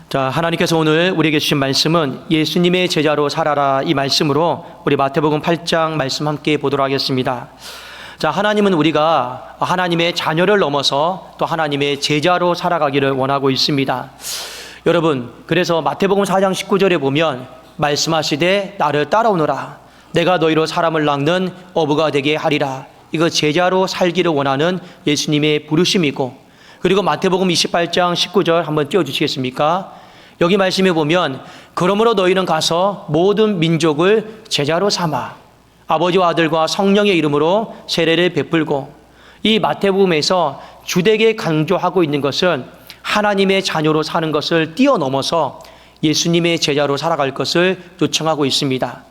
자, 하나님께서 오늘 우리에게 주신 말씀은 예수님의 제자로 살아라, 이 말씀으로 우리 마태복음 8장 말씀 함께 보도록 하겠습니다. 자, 하나님은 우리가 하나님의 자녀를 넘어서 또 하나님의 제자로 살아가기를 원하고 있습니다. 여러분, 그래서 마태복음 4장 19절에 보면 말씀하시되 나를 따라오너라, 내가 너희로 사람을 낚는 어부가 되게 하리라. 이거 제자로 살기를 원하는 예수님의 부르심이고, 그리고 마태복음 28장 19절 한번 띄워주시겠습니까? 여기 말씀에 보면 그러므로 너희는 가서 모든 민족을 제자로 삼아 아버지와 아들과 성령의 이름으로 세례를 베풀고, 이 마태복음에서 주되게 강조하고 있는 것은 하나님의 자녀로 사는 것을 뛰어넘어서 예수님의 제자로 살아갈 것을 요청하고 있습니다.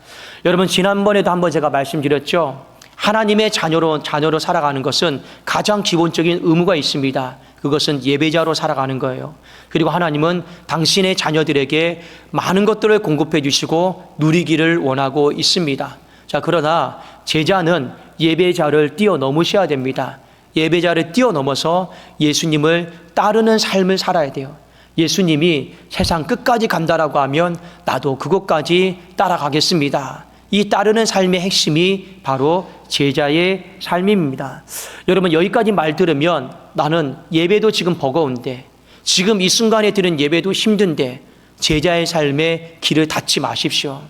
여러분, 지난번에도 한번 제가 말씀드렸죠. 하나님의 자녀로 살아가는 것은 가장 기본적인 의무가 있습니다. 그것은 예배자로 살아가는 거예요. 그리고 하나님은 당신의 자녀들에게 많은 것들을 공급해 주시고 누리기를 원하고 있습니다. 자, 그러나 제자는 예배자를 뛰어넘으셔야 됩니다. 예배자를 뛰어넘어서 예수님을 따르는 삶을 살아야 돼요. 예수님이 세상 끝까지 간다라고 하면 나도 그곳까지 따라가겠습니다. 이 따르는 삶의 핵심이 바로 제자의 삶입니다. 여러분, 여기까지 말 들으면 나는 예배도 지금 버거운데, 지금 이 순간에 드는 예배도 힘든데 제자의 삶에 길을 닫지 마십시오.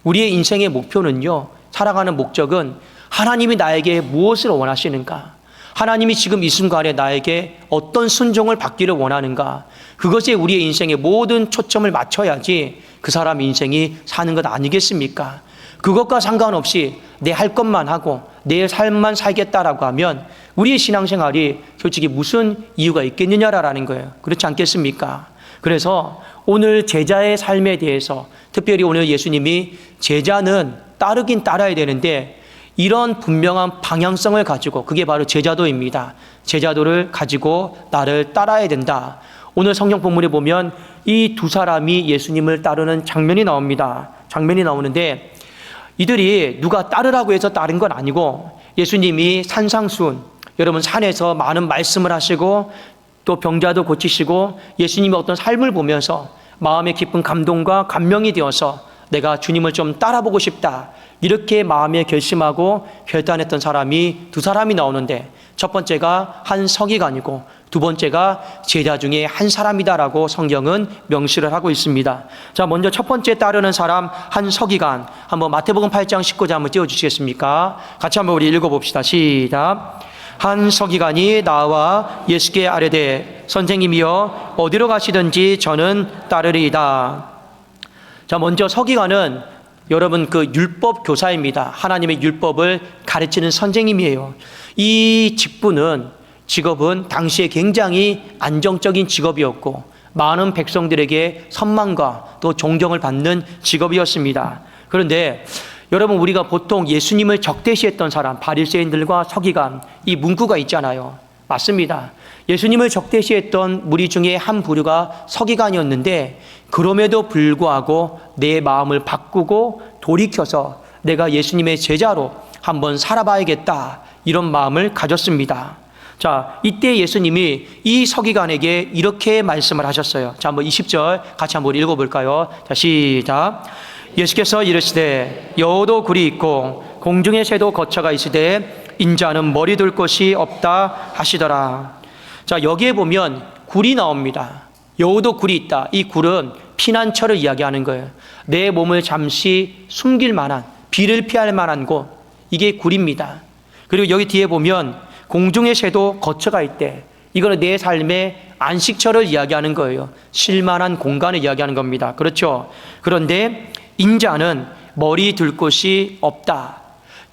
우리의 인생의 목표는요, 살아가는 목적은 하나님이 나에게 무엇을 원하시는가, 하나님이 지금 이 순간에 나에게 어떤 순종을 받기를 원하는가, 그것에 우리의 인생의 모든 초점을 맞춰야지 그 사람 인생이 사는 것 아니겠습니까? 그것과 상관없이 내 할 것만 하고 내 삶만 살겠다라고 하면 우리의 신앙생활이 솔직히 무슨 이유가 있겠느냐라는 거예요. 그렇지 않겠습니까? 그래서 오늘 제자의 삶에 대해서, 특별히 오늘 예수님이 제자는 따르긴 따라야 되는데 이런 분명한 방향성을 가지고, 그게 바로 제자도입니다. 제자도를 가지고 나를 따라야 된다. 오늘 성경 본문에 보면 이 두 사람이 예수님을 따르는 장면이 나오는데 이들이 누가 따르라고 해서 따른 건 아니고, 예수님이 산상수훈, 여러분 산에서 많은 말씀을 하시고 또 병자도 고치시고 예수님의 어떤 삶을 보면서 마음에 깊은 감동과 감명이 되어서 내가 주님을 좀 따라보고 싶다, 이렇게 마음에 결심하고 결단했던 사람이 두 사람이 나오는데, 첫 번째가 한 서기관이고 두 번째가 제자 중에 한 사람이다라고 성경은 명시를 하고 있습니다. 자, 먼저 첫 번째 따르는 사람, 한 서기관, 한번 마태복음 8장 19절 한번 띄워주시겠습니까? 같이 한번 우리 읽어봅시다. 시작. 한 서기관이 나와 예수께 아뢰되 선생님이여 어디로 가시든지 저는 따르리이다. 자, 먼저 서기관은 여러분 그 율법 교사입니다. 하나님의 율법을 가르치는 선생님이에요. 이 직업은 당시에 굉장히 안정적인 직업이었고 많은 백성들에게 선망과 또 존경을 받는 직업이었습니다. 그런데 여러분, 우리가 보통 예수님을 적대시했던 사람, 바리새인들과 서기관, 이 문구가 있잖아요. 맞습니다. 예수님을 적대시했던 무리 중에 한 부류가 서기관이었는데, 그럼에도 불구하고 내 마음을 바꾸고 돌이켜서 내가 예수님의 제자로 한번 살아봐야겠다, 이런 마음을 가졌습니다. 자, 이때 예수님이 이 서기관에게 이렇게 말씀을 하셨어요. 자, 한번 20절 같이 한번 읽어볼까요? 자, 시작. 예수께서 이르시되 여호도 굴이 있고 공중의 새도 거처가 있으되 인자는 머리 둘 곳이 없다 하시더라. 자, 여기에 보면 굴이 나옵니다. 여호도 굴이 있다. 이 굴은 피난처를 이야기하는 거예요. 내 몸을 잠시 숨길 만한, 비를 피할 만한 곳, 이게 굴입니다. 그리고 여기 뒤에 보면 공중의 새도 거처가 있대. 이거는 내 삶의 안식처를 이야기하는 거예요. 쉴만한 공간을 이야기하는 겁니다. 그렇죠? 그런데 인자는 머리 둘 곳이 없다.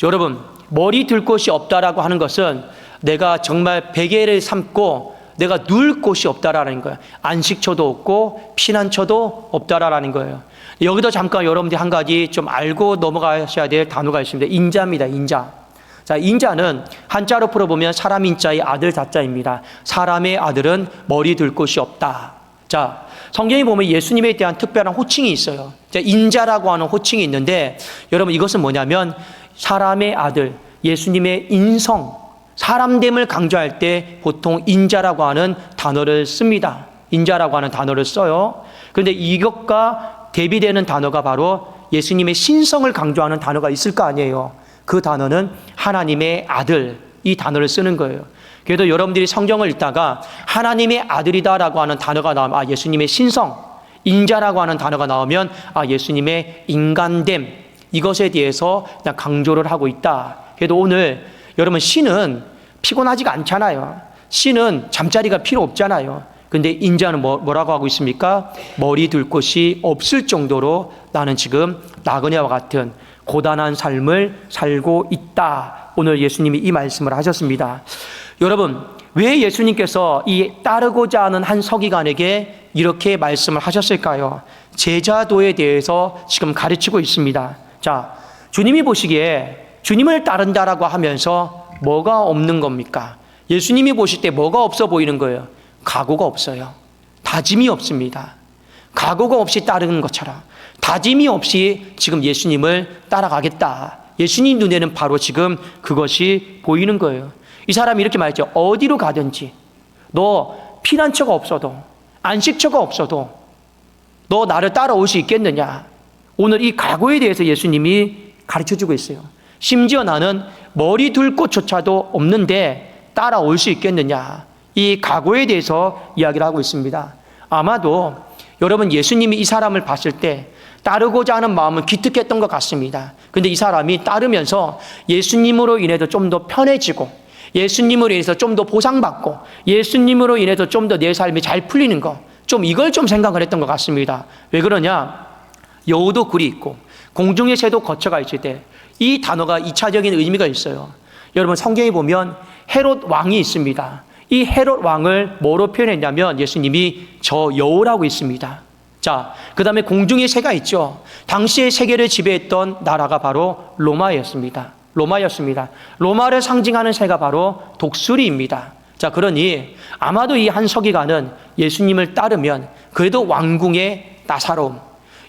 여러분, 머리 둘 곳이 없다라고 하는 것은 내가 정말 베개를 삼고 내가 누울 곳이 없다라는 거예요. 안식처도 없고 피난처도 없다라는 거예요. 여기도 잠깐 여러분들이 한 가지 좀 알고 넘어가셔야 될 단어가 있습니다. 인자입니다. 인자. 자, 인자는 한자로 풀어보면 사람 인자의 아들 자자입니다. 사람의 아들은 머리 둘 곳이 없다. 자, 성경에 보면 예수님에 대한 특별한 호칭이 있어요. 자, 인자라고 하는 호칭이 있는데, 여러분 이것은 뭐냐면 사람의 아들, 예수님의 인성, 사람됨을 강조할 때 보통 인자라고 하는 단어를 씁니다. 인자라고 하는 단어를 써요. 그런데 이것과 대비되는 단어가 바로 예수님의 신성을 강조하는 단어가 있을 거 아니에요. 그 단어는 하나님의 아들, 이 단어를 쓰는 거예요. 그래도 여러분들이 성경을 읽다가 하나님의 아들이다라고 하는 단어가 나오면 예수님의 신성, 인자라고 하는 단어가 나오면 예수님의 인간됨, 이것에 대해서 그냥 강조를 하고 있다. 그래도 오늘 여러분 신은 피곤하지가 않잖아요. 신은 잠자리가 필요 없잖아요. 근데 인자는 뭐라고 하고 있습니까? 머리 둘 곳이 없을 정도로 나는 지금 나그네와 같은 고단한 삶을 살고 있다. 오늘 예수님이 이 말씀을 하셨습니다. 여러분, 왜 예수님께서 이 따르고자 하는 한 서기관에게 이렇게 말씀을 하셨을까요? 제자도에 대해서 지금 가르치고 있습니다. 자, 주님이 보시기에 주님을 따른다라고 하면서 뭐가 없는 겁니까? 예수님이 보실 때 뭐가 없어 보이는 거예요? 각오가 없어요. 다짐이 없습니다. 각오가 없이 따르는 것처럼 다짐이 없이 지금 예수님을 따라가겠다. 예수님 눈에는 바로 지금 그것이 보이는 거예요. 이 사람이 이렇게 말했죠. 어디로 가든지 너 피난처가 없어도 안식처가 없어도 너 나를 따라올 수 있겠느냐. 오늘 이 각오에 대해서 예수님이 가르쳐주고 있어요. 심지어 나는 머리 둘 곳조차도 없는데 따라올 수 있겠느냐. 이 각오에 대해서 이야기를 하고 있습니다. 아마도 여러분 예수님이 이 사람을 봤을 때 따르고자 하는 마음은 기특했던 것 같습니다. 그런데 이 사람이 따르면서 예수님으로 인해서 좀 더 편해지고 예수님으로 인해서 좀 더 보상받고 예수님으로 인해서 좀 더 내 삶이 잘 풀리는 거, 좀 이걸 좀 생각을 했던 것 같습니다. 왜 그러냐? 여우도 굴이 있고 공중의 새도 거처가 있을 때 이 단어가 2차적인 의미가 있어요. 여러분 성경에 보면 헤롯 왕이 있습니다. 이 헤롯 왕을 뭐로 표현했냐면 예수님이 저 여우라고 있습니다. 자, 그 다음에 공중의 새가 있죠. 당시의 세계를 지배했던 나라가 바로 로마였습니다. 로마를 상징하는 새가 바로 독수리입니다. 자, 그러니 아마도 이 한 서기관은 예수님을 따르면 그래도 왕궁의 나사로움,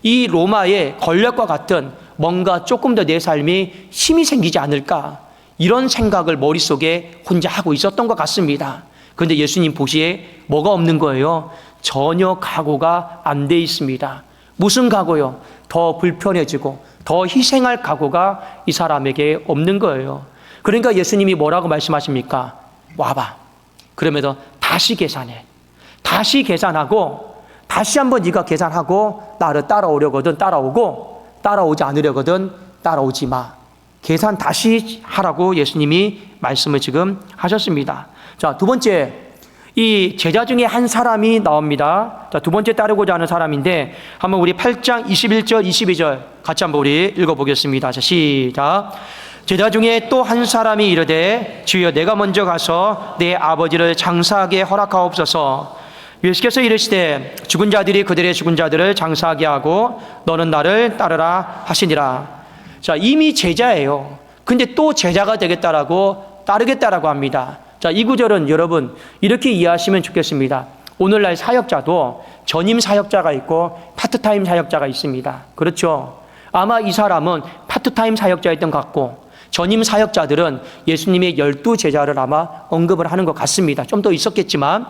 이 로마의 권력과 같은 뭔가 조금 더 내 삶이 힘이 생기지 않을까, 이런 생각을 머릿속에 혼자 하고 있었던 것 같습니다. 그런데 예수님 보시기에 뭐가 없는 거예요? 전혀 각오가 안 돼 있습니다. 무슨 각오요? 더 불편해지고 더 희생할 각오가 이 사람에게 없는 거예요. 그러니까 예수님이 뭐라고 말씀하십니까? 와봐. 그러면서 다시 계산해. 다시 계산하고 다시 한번 네가 계산하고 나를 따라오려거든 따라오고 따라오지 않으려거든 따라오지 마. 계산 다시 하라고 예수님이 말씀을 지금 하셨습니다. 자, 두 번째, 이 제자 중에 한 사람이 나옵니다. 자, 두 번째 따르고자 하는 사람인데 한번 우리 8장 21절 22절 같이 한번 우리 읽어보겠습니다. 자, 시작. 제자 중에 또 한 사람이 이르되 주여 내가 먼저 가서 내 아버지를 장사하게 허락하옵소서. 예수께서 이르시되 죽은 자들이 그들의 죽은 자들을 장사하게 하고 너는 나를 따르라 하시니라. 자, 이미 제자예요. 근데 또 제자가 되겠다라고 따르겠다라고 합니다. 자, 이 구절은 여러분 이렇게 이해하시면 좋겠습니다. 오늘날 사역자도 전임 사역자가 있고 파트타임 사역자가 있습니다. 그렇죠? 아마 이 사람은 파트타임 사역자였던 것 같고 전임 사역자들은 예수님의 12제자를 아마 언급을 하는 것 같습니다. 좀 더 있었겠지만,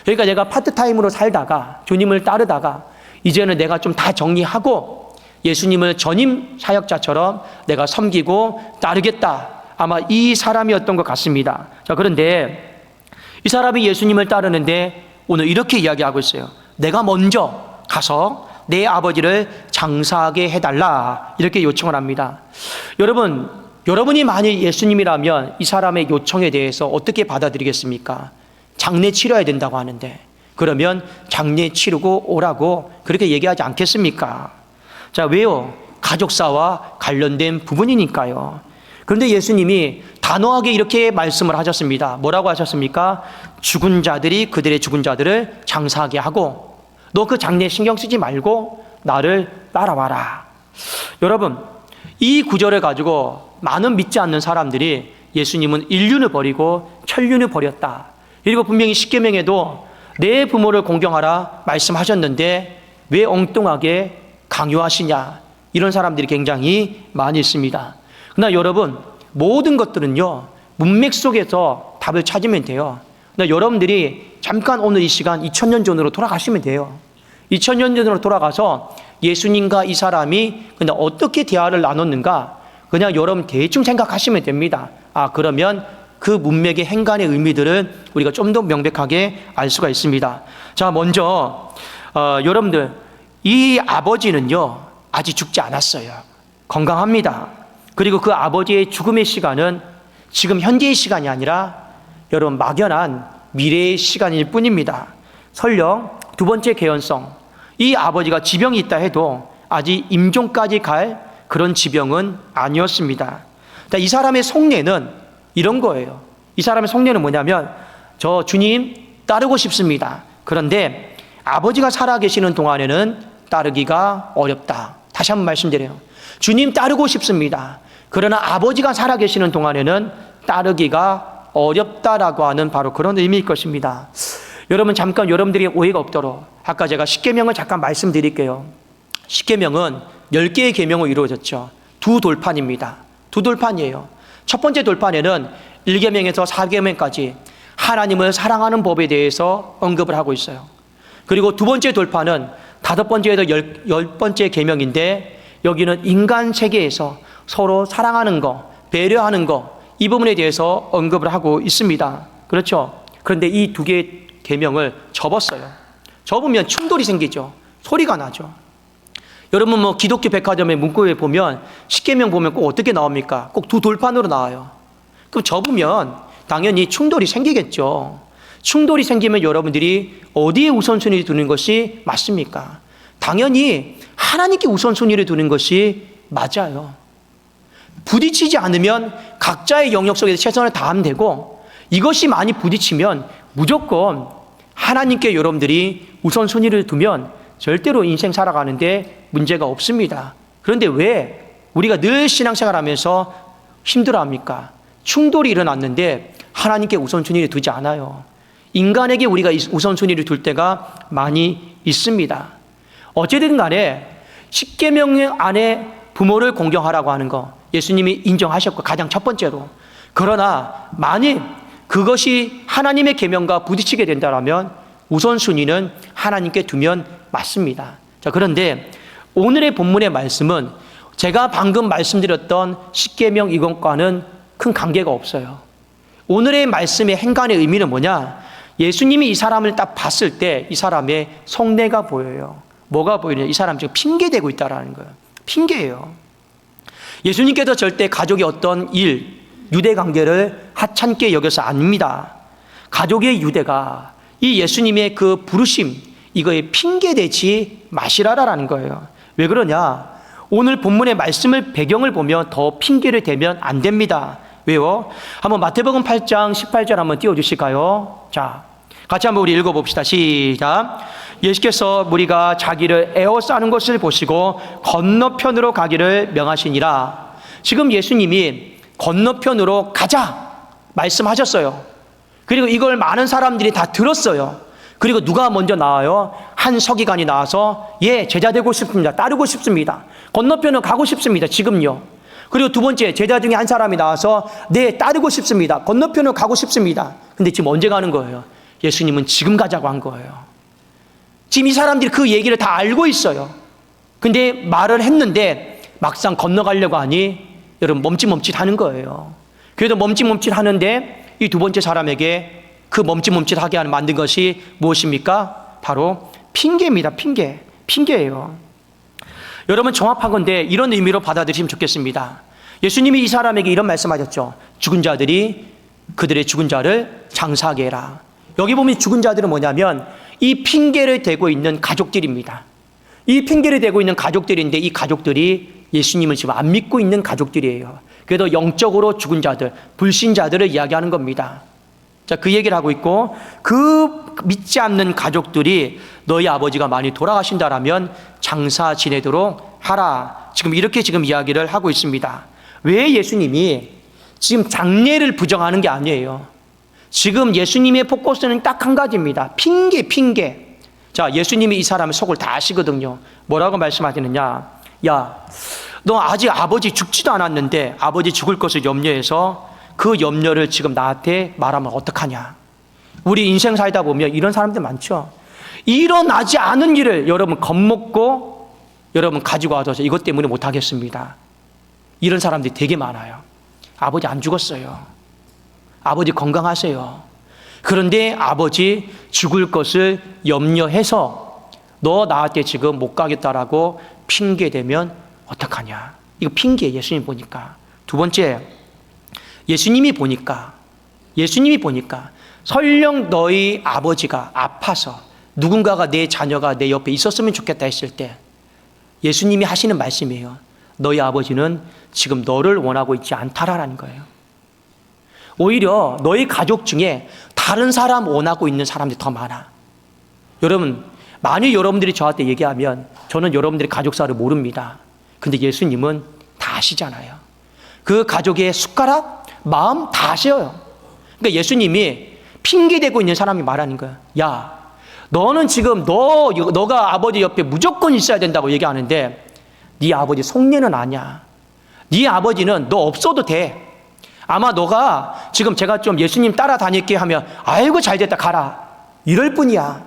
그러니까 내가 파트타임으로 살다가 주님을 따르다가 이제는 내가 좀 다 정리하고 예수님을 전임 사역자처럼 내가 섬기고 따르겠다. 아마 이 사람이었던 것 같습니다. 자, 그런데 이 사람이 예수님을 따르는데 오늘 이렇게 이야기하고 있어요. 내가 먼저 가서 내 아버지를 장사하게 해달라. 이렇게 요청을 합니다. 여러분이 만약 예수님이라면 이 사람의 요청에 대해서 어떻게 받아들이겠습니까? 장례 치러야 된다고 하는데 그러면 장례 치르고 오라고 그렇게 얘기하지 않겠습니까? 자, 왜요? 가족사와 관련된 부분이니까요. 그런데 예수님이 단호하게 이렇게 말씀을 하셨습니다. 뭐라고 하셨습니까? 죽은 자들이 그들의 죽은 자들을 장사하게 하고 너 그 장례 신경 쓰지 말고 나를 따라와라. 여러분, 이 구절을 가지고 많은 믿지 않는 사람들이 예수님은 인륜을 버리고 천륜을 버렸다. 그리고 분명히 십계명에도 내 부모를 공경하라 말씀하셨는데 왜 엉뚱하게 강요하시냐, 이런 사람들이 굉장히 많이 있습니다. 그러나 여러분, 모든 것들은요 문맥 속에서 답을 찾으면 돼요. 그러나 여러분들이 잠깐 오늘 이 시간 2000년 전으로 돌아가시면 돼요. 2000년 전으로 돌아가서 예수님과 이 사람이 그냥 어떻게 대화를 나눴는가 그냥 여러분 대충 생각하시면 됩니다. 그러면 그 문맥의 행간의 의미들을 우리가 좀 더 명백하게 알 수가 있습니다. 자, 먼저 여러분들, 이 아버지는요 아직 죽지 않았어요. 건강합니다. 그리고 그 아버지의 죽음의 시간은 지금 현재의 시간이 아니라 여러분 막연한 미래의 시간일 뿐입니다. 설령 두 번째 개연성, 이 아버지가 지병이 있다 해도 아직 임종까지 갈 그런 지병은 아니었습니다. 이 사람의 속내는 이런 거예요. 이 사람의 속내는 뭐냐면, 저 주님 따르고 싶습니다. 그런데 아버지가 살아계시는 동안에는 따르기가 어렵다. 다시 한번 말씀드려요. 주님 따르고 싶습니다. 그러나 아버지가 살아계시는 동안에는 따르기가 어렵다라고 하는 바로 그런 의미일 것입니다. 여러분, 잠깐 여러분들이 오해가 없도록 아까 제가 십계명을 잠깐 말씀드릴게요. 십계명은 10개의 계명으로 이루어졌죠. 두 돌판입니다. 두 돌판이에요. 첫 번째 돌판에는 1계명에서 4계명까지 하나님을 사랑하는 법에 대해서 언급을 하고 있어요. 그리고 두 번째 돌판은 5번째에서 10번째 계명인데, 여기는 인간 세계에서 서로 사랑하는 거, 배려하는 거, 이 부분에 대해서 언급을 하고 있습니다. 그렇죠? 그런데 이 두 개의 계명을 접었어요. 접으면 충돌이 생기죠. 소리가 나죠. 여러분, 기독교 백화점의 문구에 보면 십계명 보면 꼭 어떻게 나옵니까? 꼭 두 돌판으로 나와요. 그럼 접으면 당연히 충돌이 생기겠죠. 충돌이 생기면 여러분들이 어디에 우선순위를 두는 것이 맞습니까? 당연히 하나님께 우선순위를 두는 것이 맞아요. 부딪히지 않으면 각자의 영역 속에서 최선을 다하면 되고, 이것이 많이 부딪히면 무조건 하나님께 여러분들이 우선순위를 두면 절대로 인생 살아가는데 문제가 없습니다. 그런데 왜 우리가 늘 신앙생활하면서 힘들어합니까? 충돌이 일어났는데 하나님께 우선순위를 두지 않아요. 인간에게 우리가 우선순위를 둘 때가 많이 있습니다. 어쨌든 간에 십계명 안에 부모를 공경하라고 하는 거 예수님이 인정하셨고, 가장 첫 번째로. 그러나 만일 그것이 하나님의 계명과 부딪히게 된다면 우선순위는 하나님께 두면 맞습니다. 자, 그런데 오늘의 본문의 말씀은 제가 방금 말씀드렸던 십계명 이것과는 큰 관계가 없어요. 오늘의 말씀의 행간의 의미는 뭐냐? 예수님이 이 사람을 딱 봤을 때 이 사람의 속내가 보여요. 뭐가 보이냐? 이 사람 지금 핑계대고 있다라는 거예요. 핑계예요. 예수님께서 절대 가족의 어떤 일, 유대 관계를 하찮게 여겨서 아닙니다. 가족의 유대가 이 예수님의 그 부르심, 이거에 핑계대지 마시라라는 거예요. 왜 그러냐? 오늘 본문의 말씀을 배경을 보면 더 핑계를 대면 안 됩니다. 왜요? 한번 마태복음 8장 18절 한번 띄워주실까요? 자, 같이 한번 우리 읽어봅시다. 시작. 예수께서 무리가 자기를 에워싸는 것을 보시고 건너편으로 가기를 명하시니라. 지금 예수님이 건너편으로 가자 말씀하셨어요. 그리고 이걸 많은 사람들이 다 들었어요. 그리고 누가 먼저 나와요? 한 서기관이 나와서 제자 되고 싶습니다. 따르고 싶습니다. 건너편으로 가고 싶습니다. 지금요. 그리고 두 번째, 제자 중에 한 사람이 나와서 따르고 싶습니다. 건너편으로 가고 싶습니다. 근데 지금 언제 가는 거예요? 예수님은 지금 가자고 한 거예요. 지금 이 사람들이 그 얘기를 다 알고 있어요. 근데 말을 했는데 막상 건너가려고 하니 여러분 멈칫멈칫 하는 거예요. 그래도 멈칫멈칫 하는데 이 두 번째 사람에게 그 멈칫멈칫하게 만든 것이 무엇입니까? 바로 핑계입니다. 핑계예요. 여러분, 정확한 건데 이런 의미로 받아들이시면 좋겠습니다. 예수님이 이 사람에게 이런 말씀하셨죠. 죽은 자들이 그들의 죽은 자를 장사하게 해라. 여기 보면 죽은 자들은 뭐냐면 이 핑계를 대고 있는 가족들입니다. 이 핑계를 대고 있는 가족들인데 이 가족들이 예수님을 지금 안 믿고 있는 가족들이에요. 그래도 영적으로 죽은 자들, 불신자들을 이야기하는 겁니다. 자, 그 얘기를 하고 있고, 그 믿지 않는 가족들이 너희 아버지가 많이 돌아가신다라면 장사 지내도록 하라. 지금 이렇게 이야기를 하고 있습니다. 왜 예수님이 지금 장례를 부정하는 게 아니에요. 지금 예수님의 포커스는 딱 한 가지입니다. 핑계. 자, 예수님이 이 사람의 속을 다 아시거든요. 뭐라고 말씀하시느냐? 야, 너 아직 아버지 죽지도 않았는데 아버지 죽을 것을 염려해서 그 염려를 지금 나한테 말하면 어떡하냐? 우리 인생 살다 보면 이런 사람들 많죠. 일어나지 않은 일을 여러분 겁먹고 여러분 가지고 와서 이것 때문에 못하겠습니다. 이런 사람들이 되게 많아요. 아버지 안 죽었어요. 아버지 건강하세요. 그런데 아버지 죽을 것을 염려해서 너 나한테 지금 못 가겠다라고 핑계대면 어떡하냐. 이거 핑계 예수님 보니까. 두 번째, 예수님이 보니까 설령 너희 아버지가 아파서 누군가가 내 자녀가 내 옆에 있었으면 좋겠다 했을 때 예수님이 하시는 말씀이에요. 너희 아버지는 지금 너를 원하고 있지 않다라는 거예요. 오히려 너희 가족 중에 다른 사람 원하고 있는 사람들이 더 많아. 여러분, 만일 여러분들이 저한테 얘기하면 저는 여러분들의 가족사를 모릅니다. 근데 예수님은 다 아시잖아요. 그 가족의 숟가락, 마음 다 아셔요. 그러니까 예수님이 핑계대고 있는 사람이 말하는 거야. 야, 너는 지금 너가 아버지 옆에 무조건 있어야 된다고 얘기하는데 네 아버지 속내는 아니야. 네 아버지는 너 없어도 돼. 아마 너가 지금 제가 좀 예수님 따라다닐게 하면 아이고 잘됐다 가라 이럴 뿐이야.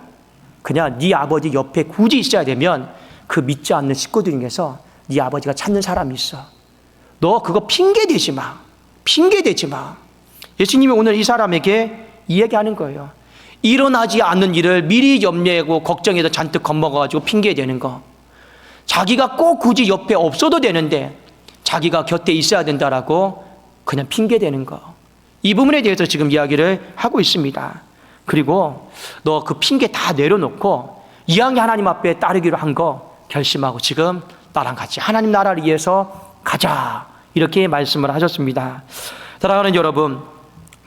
그냥 네 아버지 옆에 굳이 있어야 되면 그 믿지 않는 식구들 중에서 네 아버지가 찾는 사람이 있어. 너 그거 핑계대지 마. 예수님이 오늘 이 사람에게 이 얘기하는 거예요. 일어나지 않는 일을 미리 염려하고 걱정해서 잔뜩 겁먹어가지고 핑계대는 거. 자기가 꼭 굳이 옆에 없어도 되는데 자기가 곁에 있어야 된다라고 그냥 핑계대는 거. 이 부분에 대해서 지금 이야기를 하고 있습니다. 그리고 너 그 핑계 다 내려놓고 이왕에 하나님 앞에 따르기로 한 거 결심하고 지금 나랑 같이 하나님 나라를 위해서 가자 이렇게 말씀을 하셨습니다. 사랑하는 여러분,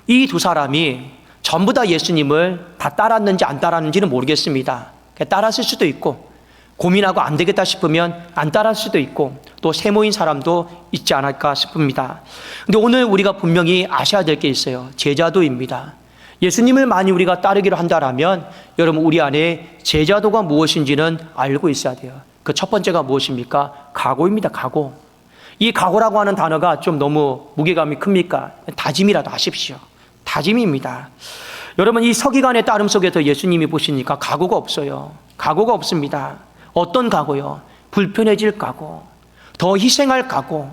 이 두 사람이 전부 다 예수님을 다 따랐는지 안 따랐는지는 모르겠습니다. 따랐을 수도 있고 고민하고 안 되겠다 싶으면 안 따랐을 수도 있고 또 세모인 사람도 있지 않을까 싶습니다. 근데 오늘 우리가 분명히 아셔야 될 게 있어요. 제자도입니다. 예수님을 많이 우리가 따르기로 한다라면 여러분 우리 안에 제자도가 무엇인지는 알고 있어야 돼요. 그 첫 번째가 무엇입니까? 각오입니다. 각오. 이 각오라고 하는 단어가 좀 너무 무게감이 큽니까? 다짐이라도 하십시오. 다짐입니다. 여러분 이 서기관의 따름 속에서 예수님이 보시니까 각오가 없어요. 각오가 없습니다. 어떤 각오요? 불편해질 각오, 더 희생할 각오,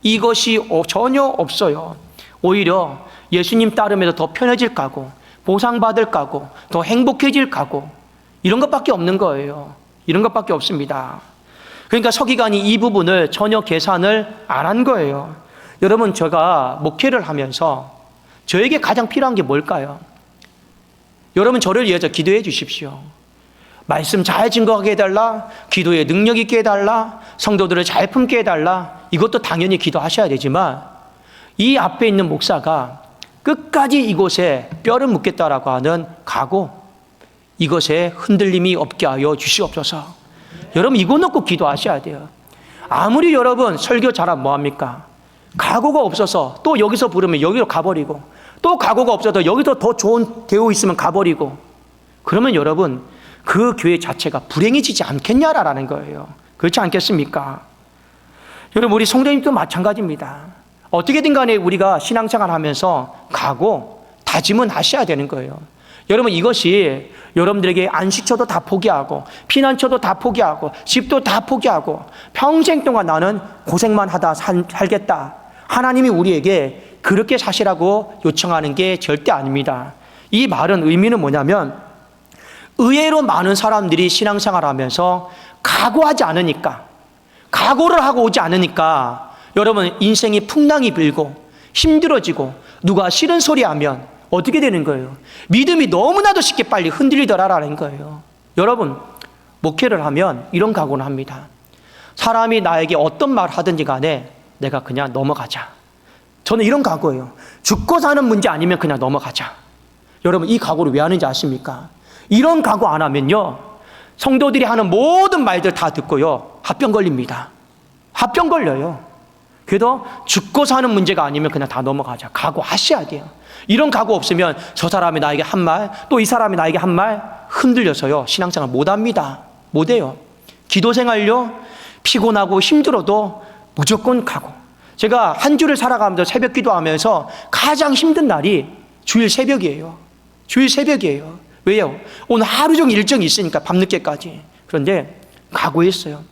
이것이 전혀 없어요. 오히려 예수님 따르면서 더 편해질 각오, 보상받을 각오, 더 행복해질 각오, 이런 것밖에 없는 거예요. 이런 것밖에 없습니다. 그러니까 서기관이 이 부분을 전혀 계산을 안 한 거예요. 여러분 제가 목회를 하면서 저에게 가장 필요한 게 뭘까요? 여러분 저를 위해서 기도해 주십시오. 말씀 잘 증거하게 해달라, 기도에 능력 있게 해달라, 성도들을 잘 품게 해달라, 이것도 당연히 기도하셔야 되지만 이 앞에 있는 목사가 끝까지 이곳에 뼈를 묻겠다라고 하는 각오, 이것에 흔들림이 없게 하여 주시옵소서. 여러분 이거 놓고 기도하셔야 돼요. 아무리 여러분 설교 잘하면 뭐합니까? 각오가 없어서 또 여기서 부르면 여기로 가버리고 또 각오가 없어서 여기서 더 좋은 대우 있으면 가버리고 그러면 여러분 그 교회 자체가 불행해지지 않겠냐라는 거예요. 그렇지 않겠습니까? 여러분 우리 성도님도 마찬가지입니다. 어떻게든 간에 우리가 신앙생활 하면서 각오, 다짐은 하셔야 되는 거예요. 여러분 이것이 여러분들에게 안식처도 다 포기하고 피난처도 다 포기하고 집도 다 포기하고 평생 동안 나는 고생만 하다 살겠다. 하나님이 우리에게 그렇게 사시라고 요청하는 게 절대 아닙니다. 이 말은 의미는 뭐냐면 의외로 많은 사람들이 신앙생활 하면서 각오하지 않으니까, 각오를 하고 오지 않으니까 여러분 인생이 풍랑이 불고 힘들어지고 누가 싫은 소리 하면 어떻게 되는 거예요? 믿음이 너무나도 쉽게 빨리 흔들리더라라는 거예요. 여러분 목회를 하면 이런 각오는 합니다. 사람이 나에게 어떤 말 하든지 간에 내가 그냥 넘어가자. 저는 이런 각오예요. 죽고 사는 문제 아니면 그냥 넘어가자. 여러분 이 각오를 왜 하는지 아십니까? 이런 각오 안 하면요 성도들이 하는 모든 말들 다 듣고요 합병 걸립니다. 합병 걸려요. 그래도 죽고 사는 문제가 아니면 그냥 다 넘어가자. 각오하셔야 돼요. 이런 각오 없으면 저 사람이 나에게 한 말, 또 이 사람이 나에게 한 말 흔들려서요 신앙생활 못합니다. 못해요. 기도 생활요 피곤하고 힘들어도 무조건 각오. 제가 한 주를 살아가면서 새벽 기도하면서 가장 힘든 날이 주일 새벽이에요. 주일 새벽이에요. 왜요? 오늘 하루 종일 일정이 있으니까 밤늦게까지. 그런데 각오했어요.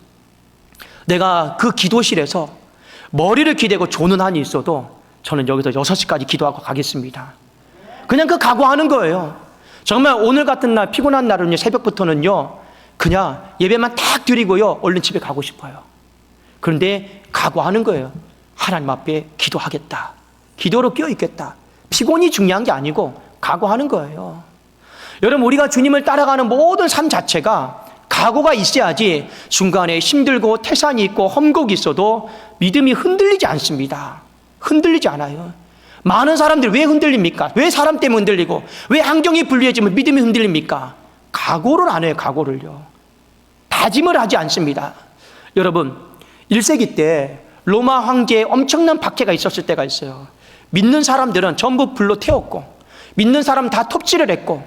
내가 그 기도실에서 머리를 기대고 조는 한이 있어도 저는 여기서 6시까지 기도하고 가겠습니다. 그냥 그 각오하는 거예요. 정말 오늘 같은 날, 피곤한 날은요, 새벽부터는요, 그냥 예배만 딱 드리고요, 얼른 집에 가고 싶어요. 그런데 각오하는 거예요. 하나님 앞에 기도하겠다. 기도로 끼어있겠다. 피곤이 중요한 게 아니고 각오하는 거예요. 여러분, 우리가 주님을 따라가는 모든 삶 자체가 각오가 있어야지 중간에 힘들고 태산이 있고 험곡이 있어도 믿음이 흔들리지 않습니다. 흔들리지 않아요. 많은 사람들이 왜 흔들립니까? 왜 사람 때문에 흔들리고 왜 환경이 불리해지면 믿음이 흔들립니까? 각오를 안 해요. 각오를요. 다짐을 하지 않습니다. 여러분, 1세기 때 로마 황제에 엄청난 박해가 있었을 때가 있어요. 믿는 사람들은 전부 불로 태웠고 믿는 사람 다 톱질을 했고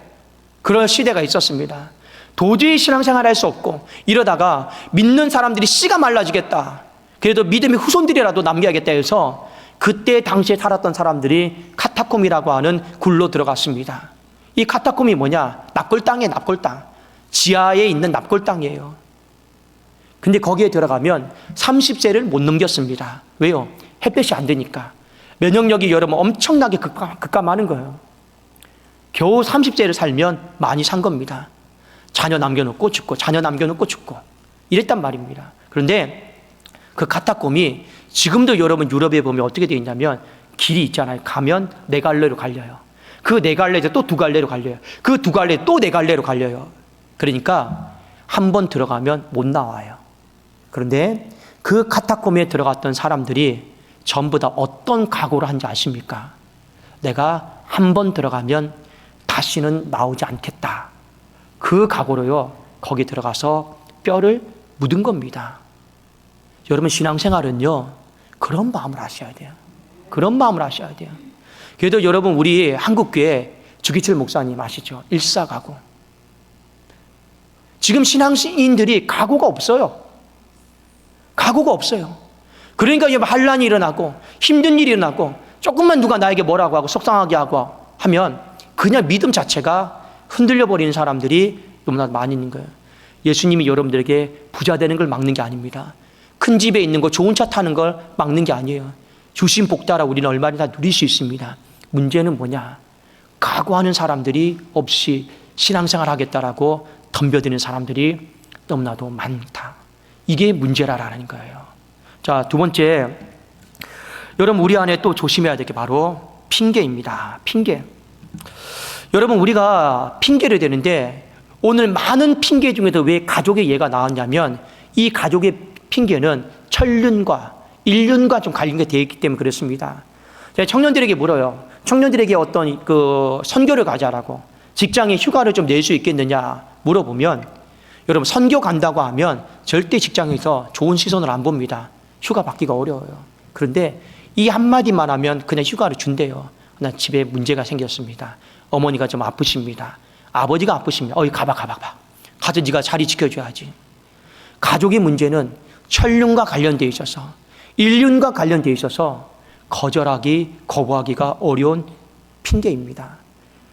그런 시대가 있었습니다. 도저히 신앙생활 할 수 없고 이러다가 믿는 사람들이 씨가 말라지겠다. 그래도 믿음의 후손들이라도 남겨야겠다 해서 그때 당시에 살았던 사람들이 카타콤이라고 하는 굴로 들어갔습니다. 이 카타콤이 뭐냐? 납골당이에요. 납골당. 지하에 있는 납골당이에요. 근데 거기에 들어가면 30세를 못 넘겼습니다. 왜요? 햇볕이 안 되니까. 면역력이 여러분 엄청나게 급감하는 거예요. 겨우 30세를 살면 많이 산 겁니다. 자녀 남겨놓고 죽고 자녀 남겨놓고 죽고 이랬단 말입니다. 그런데 그 카타콤이 지금도 여러분 유럽에 보면 어떻게 되어 있냐면 길이 있잖아요. 가면 4갈래로 갈려요. 그 4갈래에서 또 2갈래로 갈려요. 그 2갈래 또 4갈래로 갈려요. 그러니까 한 번 들어가면 못 나와요. 그런데 그 카타콤에 들어갔던 사람들이 전부 다 어떤 각오를 한지 아십니까? 내가 한 번 들어가면 다시는 나오지 않겠다. 그 각오로요, 거기 들어가서 뼈를 묻은 겁니다. 여러분, 신앙생활은요, 그런 마음을 하셔야 돼요. 그런 마음을 하셔야 돼요. 그래도 여러분, 우리 한국교회 주기철 목사님 아시죠? 일사각오. 지금 신앙인들이 각오가 없어요. 각오가 없어요. 그러니까 환란이 일어나고 힘든 일이 일어나고 조금만 누가 나에게 뭐라고 하고 속상하게 하고 하면 그냥 믿음 자체가 흔들려 버리는 사람들이 너무나 많이 있는 거예요. 예수님이 여러분들에게 부자 되는 걸 막는 게 아닙니다. 큰 집에 있는 거, 좋은 차 타는 걸 막는 게 아니에요. 주신 복 따라 우리는 얼마나 다 누릴 수 있습니다. 문제는 뭐냐? 각오하는 사람들이 없이 신앙생활 하겠다라고 덤벼드는 사람들이 너무나도 많다. 이게 문제라는 거예요. 자, 두 번째, 여러분 우리 안에 또 조심해야 될 게 바로 핑계입니다. 핑계. 여러분, 우리가 핑계를 대는데 오늘 많은 핑계 중에서 왜 가족의 예가 나왔냐면 이 가족의 핑계는 천륜과 인륜과 좀 관련이 되어 있기 때문에 그렇습니다. 제가 청년들에게 물어요. 청년들에게 어떤 선교를 가자라고, 직장에 휴가를 좀 낼 수 있겠느냐 물어보면, 여러분 선교 간다고 하면 절대 직장에서 좋은 시선을 안 봅니다. 휴가 받기가 어려워요. 그런데 이 한마디만 하면 그냥 휴가를 준대요. 나 집에 문제가 생겼습니다. 어머니가 좀 아프십니다. 아버지가 아프십니다. 가봐. 가서 네가 자리 지켜줘야지. 가족의 문제는 천륜과 관련되어 있어서, 인륜과 관련되어 있어서 거부하기가 어려운 핑계입니다.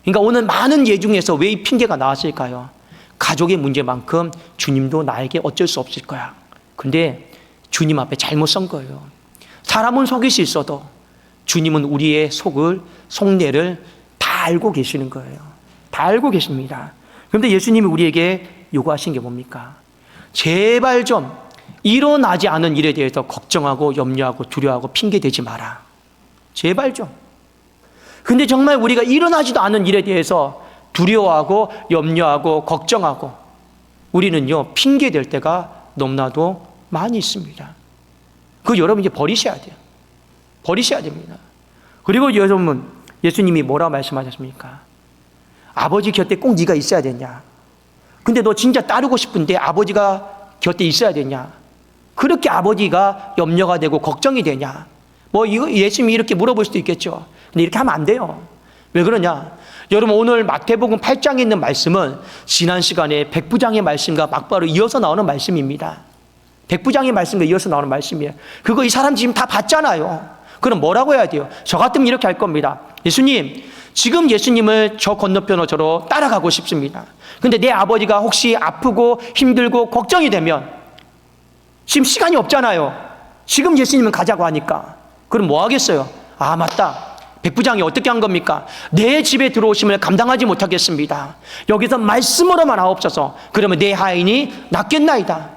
그러니까 오늘 많은 예 중에서 왜 이 핑계가 나왔을까요? 가족의 문제만큼 주님도 나에게 어쩔 수 없을 거야. 근데 주님 앞에 잘못 선 거예요. 사람은 속일 수 있어도 주님은 우리의 속내를 다 알고 계시는 거예요. 다 알고 계십니다. 그런데 예수님이 우리에게 요구하신 게 뭡니까? 제발 좀 일어나지 않은 일에 대해서 걱정하고 염려하고 두려워하고 핑계대지 마라. 제발 좀. 근데 정말 우리가 일어나지도 않은 일에 대해서 두려워하고 염려하고 걱정하고 우리는요, 핑계댈 때가 너무나도 많이 있습니다. 그거 여러분 이제 버리셔야 돼요. 버리셔야 됩니다. 그리고 여러분, 예수님이 뭐라고 말씀하셨습니까? 아버지 곁에 꼭 네가 있어야 되냐? 근데 너 진짜 따르고 싶은데 아버지가 곁에 있어야 되냐? 그렇게 아버지가 염려가 되고 걱정이 되냐? 이거 예수님이 이렇게 물어볼 수도 있겠죠. 근데 이렇게 하면 안 돼요. 왜 그러냐? 여러분, 오늘 마태복음 8장에 있는 말씀은 지난 시간에 백부장의 말씀과 막바로 이어서 나오는 말씀입니다. 백부장의 말씀과 이어서 나오는 말씀이에요. 그거 이 사람 지금 다 봤잖아요. 그럼 뭐라고 해야 돼요? 저 같으면 이렇게 할 겁니다. 예수님, 지금 예수님을 저 건너편으로 따라가고 싶습니다. 근데 내 아버지가 혹시 아프고 힘들고 걱정이 되면 지금 시간이 없잖아요. 지금 예수님은 가자고 하니까. 그럼 뭐 하겠어요? 아, 맞다. 백부장이 어떻게 한 겁니까? 내 집에 들어오심을 감당하지 못하겠습니다. 여기서 말씀으로만 하옵소서. 그러면 내 하인이 낫겠나이다.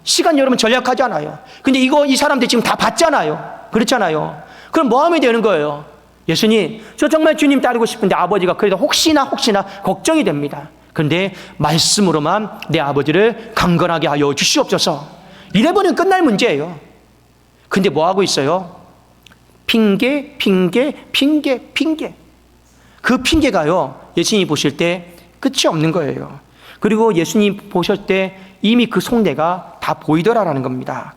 시간 여러분 절약하잖아요. 근데 이 사람들 지금 다 봤잖아요. 그렇잖아요. 그럼 뭐 하면 되는 거예요? 예수님, 저 정말 주님 따르고 싶은데 아버지가 그래도 혹시나 걱정이 됩니다. 그런데 말씀으로만 내 아버지를 강건하게 하여 주시옵소서. 이래버리면 끝날 문제예요. 근데 뭐 하고 있어요? 핑계. 그 핑계가요, 예수님이 보실 때 끝이 없는 거예요. 그리고 예수님 보실 때 이미 그 속내가 다 보이더라라는 겁니다.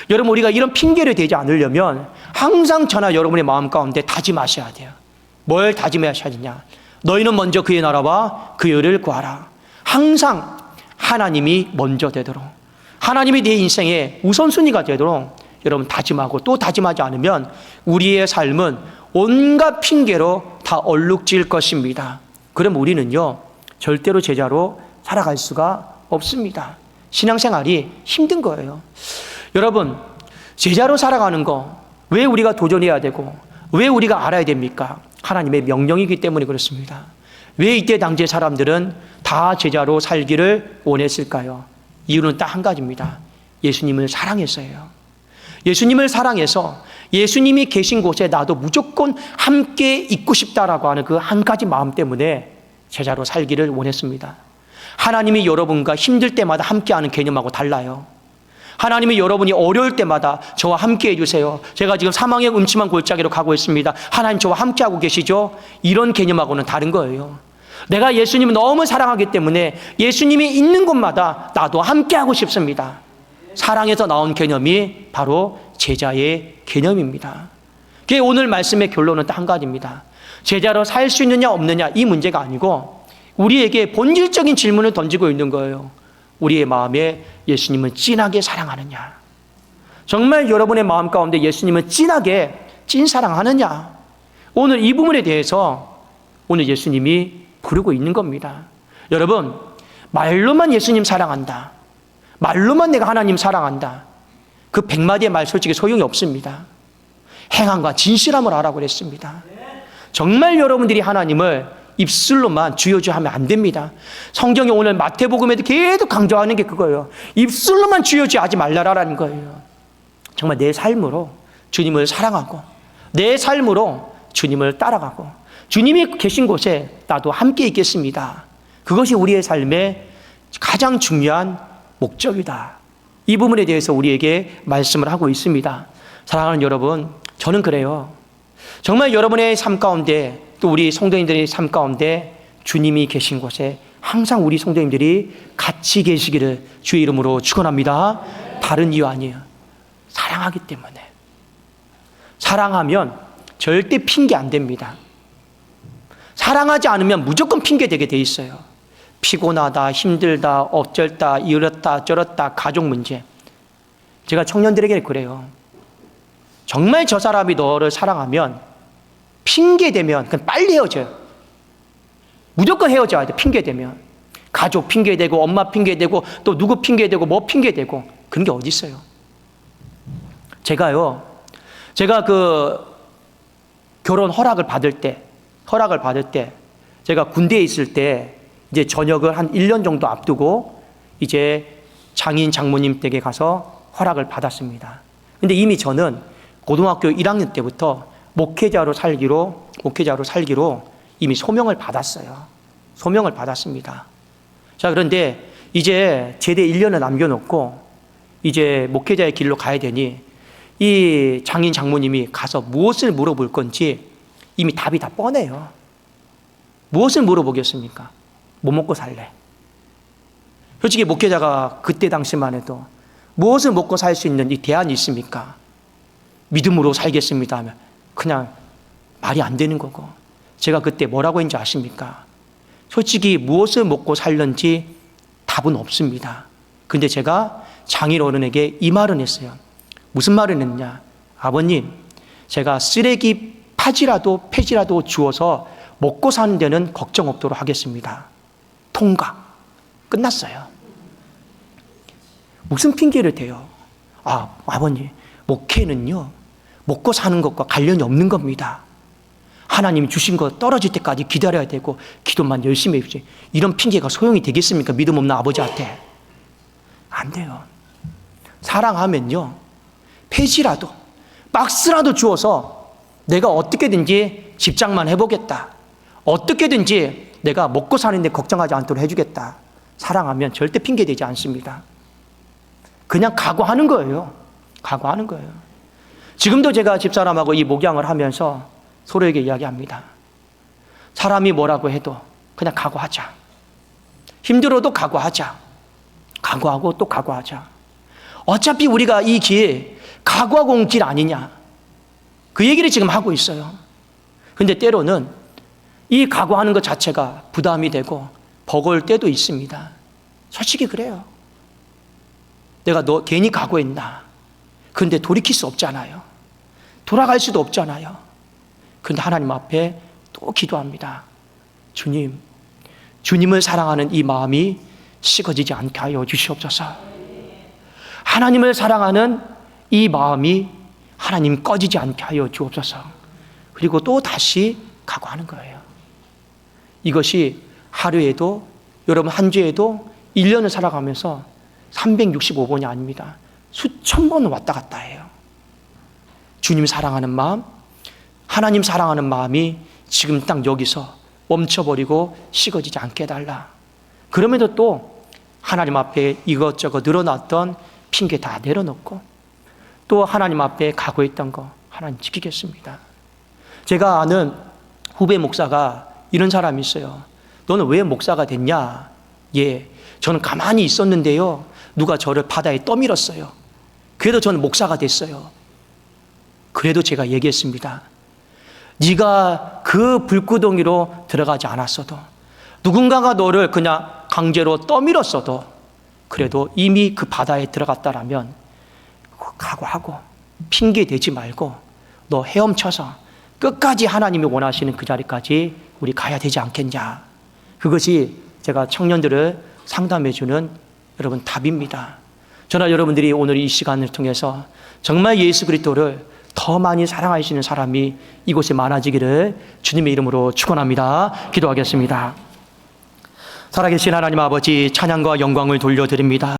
여러분, 우리가 이런 핑계를 대지 않으려면 항상 저나 여러분의 마음 가운데 다짐하셔야 돼요. 뭘 다짐하셔야 되냐? 너희는 먼저 그의 나라와 그 의를 구하라. 항상 하나님이 먼저 되도록, 하나님이 내 인생의 우선순위가 되도록 여러분 다짐하고, 또 다짐하지 않으면 우리의 삶은 온갖 핑계로 다 얼룩질 것입니다. 그럼 우리는요, 절대로 제자로 살아갈 수가 없습니다. 신앙생활이 힘든 거예요. 여러분, 제자로 살아가는 거 왜 우리가 도전해야 되고 왜 우리가 알아야 됩니까? 하나님의 명령이기 때문에 그렇습니다. 왜 이때 당시의 사람들은 다 제자로 살기를 원했을까요? 이유는 딱 한 가지입니다. 예수님을 사랑했어요. 예수님을 사랑해서 예수님이 계신 곳에 나도 무조건 함께 있고 싶다라고 하는 그 한 가지 마음 때문에 제자로 살기를 원했습니다. 하나님이 여러분과 힘들 때마다 함께하는 개념하고 달라요. 하나님이 여러분이 어려울 때마다 저와 함께 해주세요. 제가 지금 사망의 음침한 골짜기로 가고 있습니다. 하나님 저와 함께하고 계시죠? 이런 개념하고는 다른 거예요. 내가 예수님을 너무 사랑하기 때문에 예수님이 있는 곳마다 나도 함께하고 싶습니다. 사랑에서 나온 개념이 바로 제자의 개념입니다. 그게 오늘 말씀의 결론은 딱 한 가지입니다. 제자로 살 수 있느냐 없느냐 이 문제가 아니고 우리에게 본질적인 질문을 던지고 있는 거예요. 우리의 마음에 예수님을 진하게 사랑하느냐? 정말 여러분의 마음 가운데 예수님을 진하게 찐사랑하느냐? 오늘 이 부분에 대해서 오늘 예수님이 부르고 있는 겁니다. 여러분, 말로만 예수님 사랑한다, 말로만 내가 하나님 사랑한다, 그 100마디의 말 솔직히 소용이 없습니다. 행함과 진실함을 하라고 그랬습니다. 정말 여러분들이 하나님을 입술로만 주여주 하면 안 됩니다. 성경이 오늘 마태복음에도 계속 강조하는 게 그거예요. 입술로만 주여주 하지 말라라는 거예요. 정말 내 삶으로 주님을 사랑하고 내 삶으로 주님을 따라가고 주님이 계신 곳에 나도 함께 있겠습니다. 그것이 우리의 삶의 가장 중요한 목적이다. 이 부분에 대해서 우리에게 말씀을 하고 있습니다. 사랑하는 여러분, 저는 그래요. 정말 여러분의 삶 가운데 또 우리 성도님들의 삶 가운데 주님이 계신 곳에 항상 우리 성도님들이 같이 계시기를 주의 이름으로 축원합니다. 다른 이유 아니에요. 사랑하기 때문에. 사랑하면 절대 핑계 안 됩니다. 사랑하지 않으면 무조건 핑계 되게 돼 있어요. 피곤하다, 힘들다, 어쩔다, 이렇다, 저렇다, 가족 문제. 제가 청년들에게 그래요. 정말 저 사람이 너를 사랑하면 핑계 대면 그냥 빨리 헤어져요. 무조건 헤어져야 돼. 핑계 대면 가족 핑계 대고 엄마 핑계 대고 또 누구 핑계 대고 뭐 핑계 대고 그런 게 어디 있어요. 제가 그 결혼 허락을 받을 때 제가 군대에 있을 때 이제 전역을 한 1년 정도 앞두고 이제 장인 장모님 댁에 가서 허락을 받았습니다. 근데 이미 저는 고등학교 1학년 때부터 목회자로 살기로 이미 소명을 받았어요. 소명을 받았습니다. 자, 그런데 이제 제대 1년을 남겨놓고 이제 목회자의 길로 가야 되니 이 장인 장모님이 가서 무엇을 물어볼 건지 이미 답이 다 뻔해요. 무엇을 물어보겠습니까? 뭐 먹고 살래? 솔직히 목회자가 그때 당시만 해도 무엇을 먹고 살 수 있는 이 대안이 있습니까? 믿음으로 살겠습니다 하면 그냥 말이 안 되는 거고, 제가 그때 뭐라고 했는지 아십니까? 솔직히 무엇을 먹고 살는지 답은 없습니다. 근데 제가 장인 어른에게 이 말은 했어요. 무슨 말을 했냐? 아버님, 제가 쓰레기 폐지라도 주어서 먹고 사는 데는 걱정 없도록 하겠습니다. 통과. 끝났어요. 무슨 핑계를 대요? 아버님, 목회는요, 먹고 사는 것과 관련이 없는 겁니다. 하나님이 주신 거 떨어질 때까지 기다려야 되고 기도만 열심히 해주지. 이런 핑계가 소용이 되겠습니까? 믿음 없는 아버지한테. 안 돼요. 사랑하면요, 폐지라도 박스라도 주어서 내가 어떻게든지 집장만 해보겠다. 어떻게든지 내가 먹고 사는데 걱정하지 않도록 해주겠다. 사랑하면 절대 핑계대지 않습니다. 그냥 각오하는 거예요. 각오하는 거예요. 지금도 제가 집사람하고 이 목양을 하면서 서로에게 이야기합니다. 사람이 뭐라고 해도 그냥 각오하자. 힘들어도 각오하자. 각오하고 또 각오하자. 어차피 우리가 이 길 각오하고 온 길 아니냐. 그 얘기를 지금 하고 있어요. 근데 때로는 이 각오하는 것 자체가 부담이 되고 버거울 때도 있습니다. 솔직히 그래요. 내가 너 괜히 각오했나. 그런데 돌이킬 수 없잖아요. 돌아갈 수도 없잖아요. 그런데 하나님 앞에 또 기도합니다. 주님, 주님을 사랑하는 이 마음이 식어지지 않게 하여 주시옵소서. 하나님을 사랑하는 이 마음이 하나님 꺼지지 않게 하여 주옵소서. 그리고 또 다시 각오하는 거예요. 이것이 하루에도, 여러분 한 주에도 1년을 살아가면서 365번이 아닙니다. 수천 번은 왔다 갔다 해요. 주님 사랑하는 마음, 하나님 사랑하는 마음이 지금 딱 여기서 멈춰버리고 식어지지 않게 해달라. 그럼에도 또 하나님 앞에 이것저것 늘어났던 핑계 다 내려놓고 또 하나님 앞에 각오했던 거 하나님 지키겠습니다. 제가 아는 후배 목사가 이런 사람이 있어요. 너는 왜 목사가 됐냐? 예, 저는 가만히 있었는데요, 누가 저를 바다에 떠밀었어요. 그래도 저는 목사가 됐어요. 그래도 제가 얘기했습니다. 네가 그 불구덩이로 들어가지 않았어도, 누군가가 너를 그냥 강제로 떠밀었어도, 그래도 이미 그 바다에 들어갔다라면 각오하고 핑계 대지 말고 너 헤엄쳐서 끝까지 하나님이 원하시는 그 자리까지 우리 가야 되지 않겠냐. 그것이 제가 청년들을 상담해 주는 여러분 답입니다. 저나 여러분들이 오늘 이 시간을 통해서 정말 예수 그리스도를 더 많이 사랑하시는 사람이 이곳에 많아지기를 주님의 이름으로 축원합니다. 기도하겠습니다. 살아계신 하나님 아버지, 찬양과 영광을 돌려드립니다.